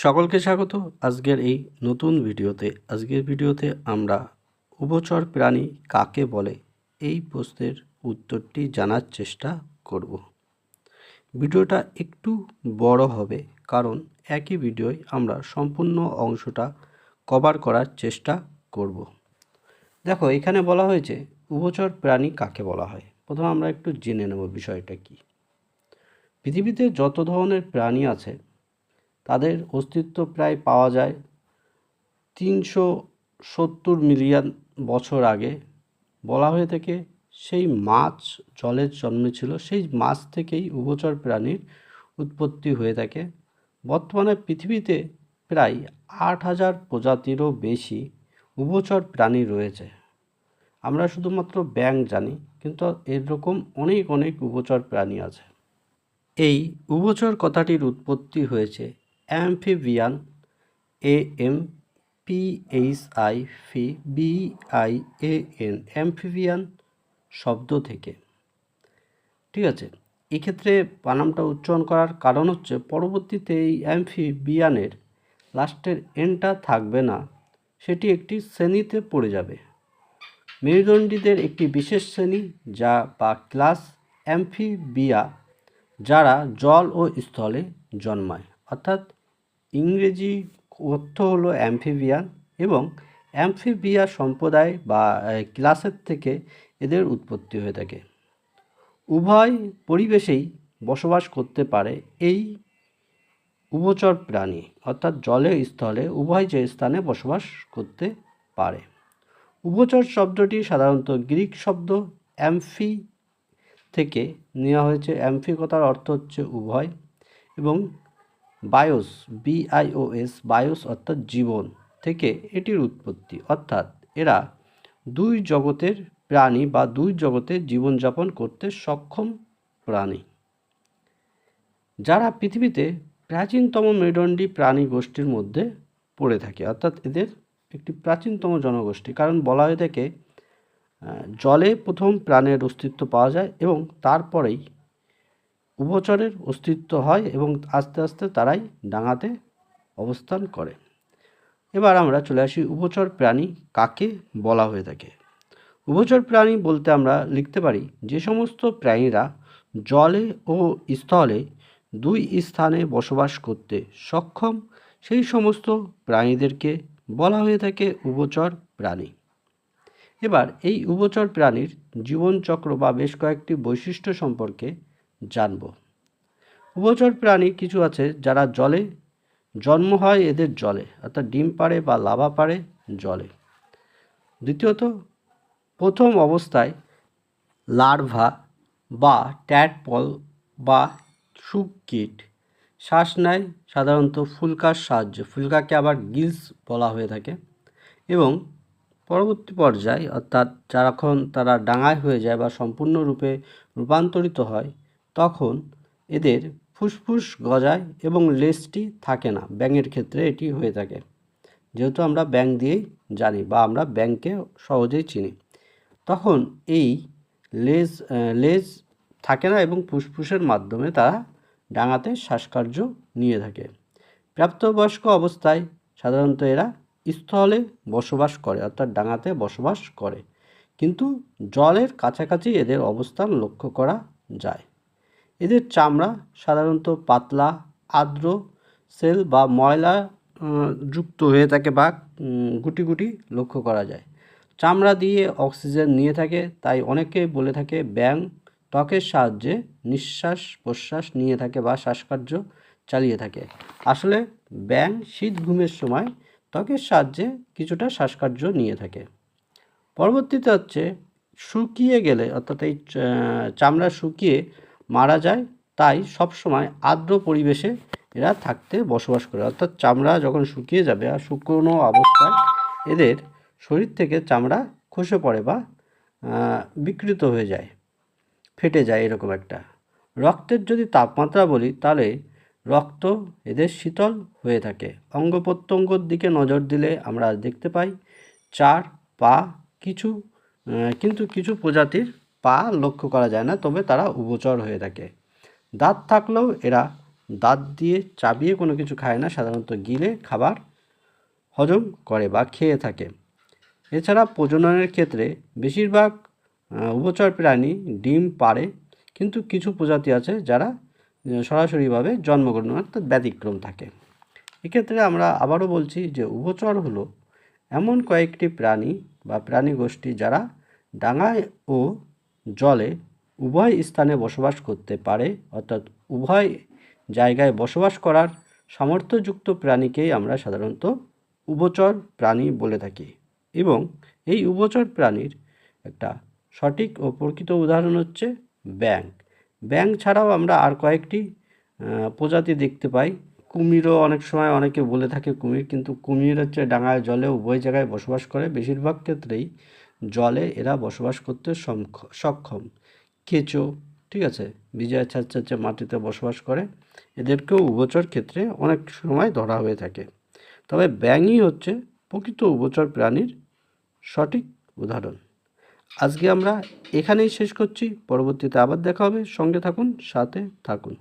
সকলকে স্বাগত আজকের এই নতুন ভিডিওতে। আজকের ভিডিওতে আমরা উভচর প্রাণী কাকে বলে এই প্রশ্নের উত্তরটি জানার চেষ্টা করব। ভিডিওটা একটু বড় হবে কারণ একই ভিডিওয় আমরা সম্পূর্ণ অংশটা কভার করার চেষ্টা করব। দেখো, এখানে বলা হয়েছে উভচর প্রাণী কাকে বলা হয়। প্রথমে আমরা একটু জেনে নেব বিষয়টা কি। পৃথিবীতে যত ধরনের প্রাণী আছে তাদের অস্তিত্ব প্রায় পাওয়া যায় 370 মিলিয়ন বছর আগে। বলা হয়ে থাকে সেই মাছ জলে জন্মেছিল, সেই মাছ থেকেই উভচর প্রাণীর উৎপত্তি হয়ে থাকে। বর্তমানে পৃথিবীতে প্রায় 8,000 প্রজাতিরও বেশি উভচর প্রাণী রয়েছে। আমরা শুধুমাত্র ব্যাঙ জানি, কিন্তু এরকম অনেক অনেক উভচর প্রাণী আছে। এই উভচর কথাটির উৎপত্তি হয়েছে অ্যাম্ফিবিয়ান AMPHIPBIAN অ্যাম্ফিবিয়ান শব্দ থেকে। ঠিক আছে, এক্ষেত্রে বানানটা উচ্চারণ করার কারণ হচ্ছে পরবর্তীতে এই অ্যাম্ফিবিয়ানের লাস্টের এনটা থাকবে না, সেটি একটি শ্রেণীতে পড়ে যাবে। মেরুদণ্ডীদের একটি বিশেষ শ্রেণী যা বা ক্লাস অ্যাম্ফিবিয়া, যারা জল ও স্থলে জন্মায়। অর্থাৎ ইংরেজি অর্থ হলো অ্যাম্ফিবিয়ান, এবং অ্যাম্ফিবিয়া সম্প্রদায় বা ক্লাসের থেকে এদের উৎপত্তি হয়ে থাকে। উভয় পরিবেশেই বসবাস করতে পারে এই উভচর প্রাণী, অর্থাৎ জলে স্থলে উভয় যে স্থানে বসবাস করতে পারে। উভচর শব্দটি সাধারণত গ্রিক শব্দ অ্যাম্ফি থেকে নেওয়া হয়েছে। অ্যাম্ফি কথার অর্থ হচ্ছে উভয়, এবং বায়োস BIOS বায়োস অর্থাৎ জীবন থেকে এটির উৎপত্তি। অর্থাৎ এরা দুই জগতের প্রাণী বা দুই জগতে জীবনযাপন করতে সক্ষম প্রাণী, যারা পৃথিবীতে প্রাচীনতম মেরুদণ্ডী প্রাণী গোষ্ঠীর মধ্যে পড়ে থাকে। অর্থাৎ এদের একটি প্রাচীনতম জনগোষ্ঠী, কারণ বলা হয়ে থাকে জলে প্রথম প্রাণের অস্তিত্ব পাওয়া যায় এবং তারপরেই উভচরের অস্তিত্ব হয়, এবং আস্তে আস্তে তারাই ডাঙাতে অবস্থান করে। এবার আমরা চলে আসি উভচর প্রাণী কাকে বলা হয়ে থাকে। উভচর প্রাণী বলতে আমরা লিখতে পারি যে সমস্ত প্রাণীরা জলে ও স্থলে দুই স্থানে বসবাস করতে সক্ষম, সেই সমস্ত প্রাণীদেরকে বলা হয়ে থাকে উভচর প্রাণী। এবার এই উভচর প্রাণীর জীবনচক্র বা বেশ কয়েকটি বৈশিষ্ট্য সম্পর্কে জানব। উভচর প্রাণী কিছু আছে যারা জলে জন্ম হয়, এদের জলে, অর্থাৎ ডিম পাড়ে বা লাভা পাড়ে জলে। দ্বিতীয়ত, প্রথম অবস্থায় লার্ভা বা ট্যাডপল বা শুককীট শ্বাস নেয় সাধারণত ফুলকার সাহায্যে। ফুলকাকে আবার গিলস বলা হয়ে থাকে। এবং পরবর্তী পর্যায়ে, অর্থাৎ যখন তারা ডাঙায় হয়ে যায় বা সম্পূর্ণরূপে রূপান্তরিত হয়, তখন এদের ফুসফুস গজায় এবং লেজটি থাকে না। ব্যাঙের ক্ষেত্রে এটি হয়ে থাকে, যেহেতু আমরা ব্যাঙ দিয়েই জানি বা আমরা ব্যাঙকে সহজেই চিনি। তখন এই লেজ থাকে না এবং ফুসফুসের মাধ্যমে তারা ডাঙাতে শ্বাসকার্য নিয়ে থাকে। প্রাপ্তবয়স্ক অবস্থায় সাধারণত এরা স্থলে বসবাস করে, অর্থাৎ ডাঙাতে বসবাস করে, কিন্তু জলের কাছাকাছি এদের অবস্থান লক্ষ্য করা যায়। এদের চামড়া সাধারণত পাতলা, আর্দ্র সেল বা ময়লা যুক্ত হয়ে থাকে বা গুটি গুটি লক্ষ্য করা যায়। চামড়া দিয়ে অক্সিজেন নিয়ে থাকে, তাই অনেকে বলে থাকে ব্যাঙ ত্বকের সাহায্যে নিঃশ্বাস প্রশ্বাস নিয়ে থাকে বা শ্বাসকার্য চালিয়ে থাকে। আসলে ব্যাঙ শীত ঘুমের সময় ত্বকের সাহায্যে কিছুটা শ্বাসকার্য নিয়ে থাকে। পরবর্তীতে হচ্ছে শুকিয়ে গেলে, অর্থাৎ এই চামড়া শুকিয়ে মারা যায়, তাই সবসময় আর্দ্র পরিবেশে এরা থাকতে বসবাস করে। অর্থাৎ চামড়া যখন শুকিয়ে যাবে আর শুকনো অবস্থায় এদের শরীর থেকে চামড়া খসে পড়ে বা বিকৃত হয়ে যায়, ফেটে যায় এরকম একটা। রক্তের যদি তাপমাত্রা বলি, তাহলে রক্ত এদের শীতল হয়ে থাকে। অঙ্গ প্রত্যঙ্গর দিকে নজর দিলে আমরা দেখতে পাই 4 পা, কিন্তু কিছু প্রজাতির পা লক্ষ্য করা যায় না, তবে তারা উভচর হয়ে থাকে। দাঁত থাকলেও এরা দাঁত দিয়ে চাবিয়ে কোনো কিছু খায় না, সাধারণত গিলে খাবার হজম করে বা খেয়ে থাকে। এছাড়া প্রজননের ক্ষেত্রে বেশিরভাগ উভচর প্রাণী ডিম পাড়ে, কিন্তু কিছু প্রজাতি আছে যারা সরাসরিভাবে জন্মগ্রহণ, অর্থাৎ ব্যতিক্রম থাকে। এক্ষেত্রে আমরা আবারও বলছি যে উভচর হলো এমন কয়েকটি প্রাণী বা প্রাণী গোষ্ঠী যারা ডাঙায় ও জলে উভয় স্থানে বসবাস করতে পারে, অর্থাৎ উভয় জায়গায় বসবাস করার সামর্থ্যযুক্ত প্রাণীকেই আমরা সাধারণত উভচর প্রাণী বলে থাকি। এবং এই উভচর প্রাণীর একটা সঠিক ও প্রকৃত উদাহরণ হচ্ছে ব্যাঙ। ব্যাঙ ছাড়াও আমরা আর কয়েকটি প্রজাতি দেখতে পাই। কুমিরও অনেক সময় অনেকে বলে থাকে কুমির, কিন্তু কুমির হচ্ছে ডাঙায় জলে উভয় জায়গায় বসবাস করে, বেশিরভাগ ক্ষেত্রেই জলে এরা বসবাস করতে সক্ষম। কেঁচো, ঠিক আছে, ভিজে ছাড়ছে মাটিতে বসবাস করে, এদেরকেও উভচর ক্ষেত্রে অনেক সময় ধরা হয়ে থাকে। তবে ব্যাঙই হচ্ছে প্রকৃত উভচর প্রাণীর সঠিক উদাহরণ। আজকে আমরা এখানেই শেষ করছি, পরবর্তীতে আবার দেখা হবে। সঙ্গে থাকুন, সাথে থাকুন।